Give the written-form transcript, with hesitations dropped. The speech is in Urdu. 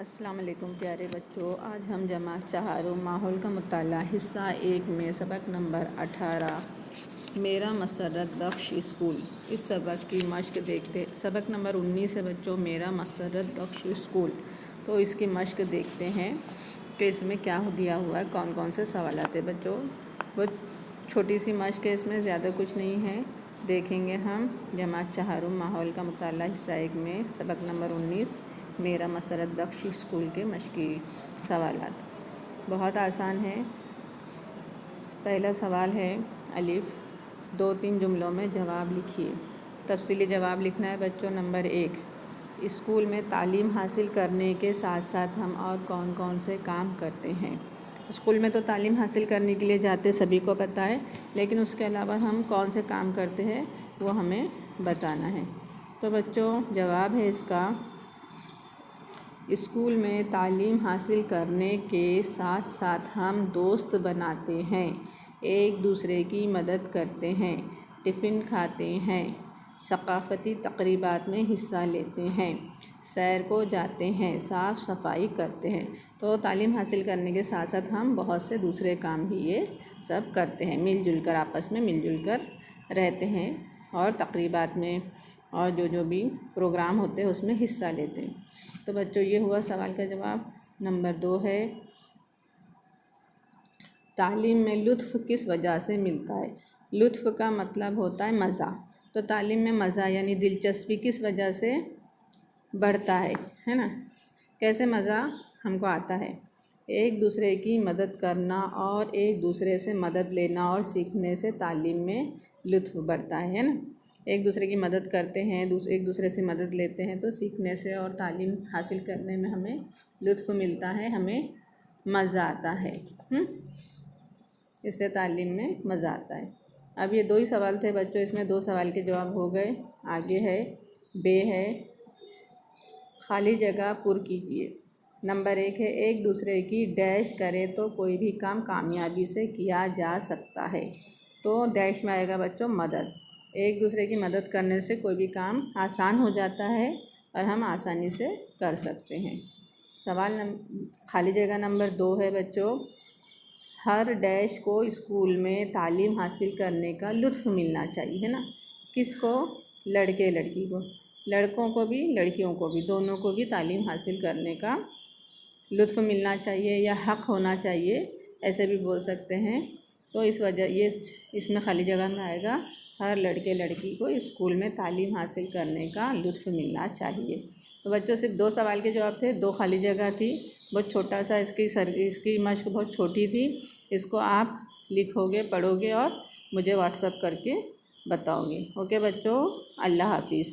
السلام علیکم پیارے بچوں، آج ہم جماعت چہارم ماحول کا مطالعہ حصہ 1 میں سبق نمبر 18 میرا مسرت بخش اسکول اس سبق کی مشق دیکھتے۔ سبق نمبر 19 ہے بچوں، میرا مسرت بخش اسکول۔ تو اس کی مشق دیکھتے ہیں کہ اس میں کیا دیا ہوا ہے، کون کون سے سوالات ہیں بچوں۔ وہ چھوٹی سی مشق ہے، اس میں زیادہ کچھ نہیں ہے۔ دیکھیں گے ہم جماعت چہارم ماحول کا مطالعہ حصہ 1 میں سبق نمبر 19 میرا مسرت بخش اسکول کے مشقی سوالات۔ بہت آسان ہے۔ پہلا سوال ہے الف، 2-3 جملوں میں جواب لکھیے۔ تفصیلی جواب لکھنا ہے بچوں۔ نمبر 1، اسکول میں تعلیم حاصل کرنے کے ساتھ ساتھ ہم اور کون کون سے کام کرتے ہیں۔ اسکول میں تو تعلیم حاصل کرنے کے لیے جاتے، سبھی کو پتہ ہے، لیکن اس کے علاوہ ہم کون سے کام کرتے ہیں وہ ہمیں بتانا ہے۔ تو بچوں جواب ہے اس کا، اسکول میں تعلیم حاصل کرنے کے ساتھ ساتھ ہم دوست بناتے ہیں، ایک دوسرے کی مدد کرتے ہیں، ٹفن کھاتے ہیں، ثقافتی تقریبات میں حصہ لیتے ہیں، سیر کو جاتے ہیں، صاف صفائی کرتے ہیں۔ تو تعلیم حاصل کرنے کے ساتھ ساتھ ہم بہت سے دوسرے کام بھی یہ سب کرتے ہیں، مل جل کر، آپس میں مل جل کر رہتے ہیں اور تقریبات میں اور جو بھی پروگرام ہوتے ہیں اس میں حصہ لیتے ہیں۔ تو بچوں یہ ہوا سوال کا جواب۔ نمبر 2 ہے، تعلیم میں لطف کس وجہ سے ملتا ہے۔ لطف کا مطلب ہوتا ہے مزہ، تو تعلیم میں مزہ یعنی دلچسپی کس وجہ سے بڑھتا ہے نا؟ کیسے مزہ ہم کو آتا ہے؟ ایک دوسرے کی مدد کرنا اور ایک دوسرے سے مدد لینا اور سیکھنے سے تعلیم میں لطف بڑھتا ہے نا؟ ایک دوسرے کی مدد کرتے ہیں، ایک دوسرے سے مدد لیتے ہیں، تو سیکھنے سے اور تعلیم حاصل کرنے میں ہمیں لطف ملتا ہے، ہمیں مزہ آتا ہے۔ اس سے تعلیم میں مزہ آتا ہے۔ اب یہ 2 ہی سوال تھے بچوں، اس میں 2 سوال کے جواب ہو گئے۔ آگے ہے بے ہے، خالی جگہ پر کیجیے۔ نمبر 1 ہے، ایک دوسرے کی ڈیش کرے تو کوئی بھی کام کامیابی سے کیا جا سکتا ہے۔ تو ڈیش میں آئے گا بچوں مدد۔ ایک دوسرے کی مدد کرنے سے کوئی بھی کام آسان ہو جاتا ہے اور ہم آسانی سے کر سکتے ہیں۔ سوال خالی جگہ نمبر 2 ہے بچوں، ہر ڈیش کو اسکول میں تعلیم حاصل کرنے کا لطف ملنا چاہیے، ہے نا؟ کس کو؟ لڑکے لڑکی کو، لڑکوں کو بھی لڑکیوں کو بھی، دونوں کو بھی تعلیم حاصل کرنے کا لطف ملنا چاہیے یا حق ہونا چاہیے، ایسے بھی بول سکتے ہیں۔ تو اس وجہ اس میں خالی جگہ میں آئے گا، ہر لڑکے لڑکی کو اسکول میں تعلیم حاصل کرنے کا لطف ملنا چاہیے۔ تو بچوں صرف 2 سوال کے جواب تھے، 2 خالی جگہ تھی، بہت چھوٹا سا اس کی مشق بہت چھوٹی تھی۔ اس کو آپ لکھو گے، پڑھو گے اور مجھے واٹس ایپ کر کے بتاؤ گے۔ اوکے بچوں، اللہ حافظ۔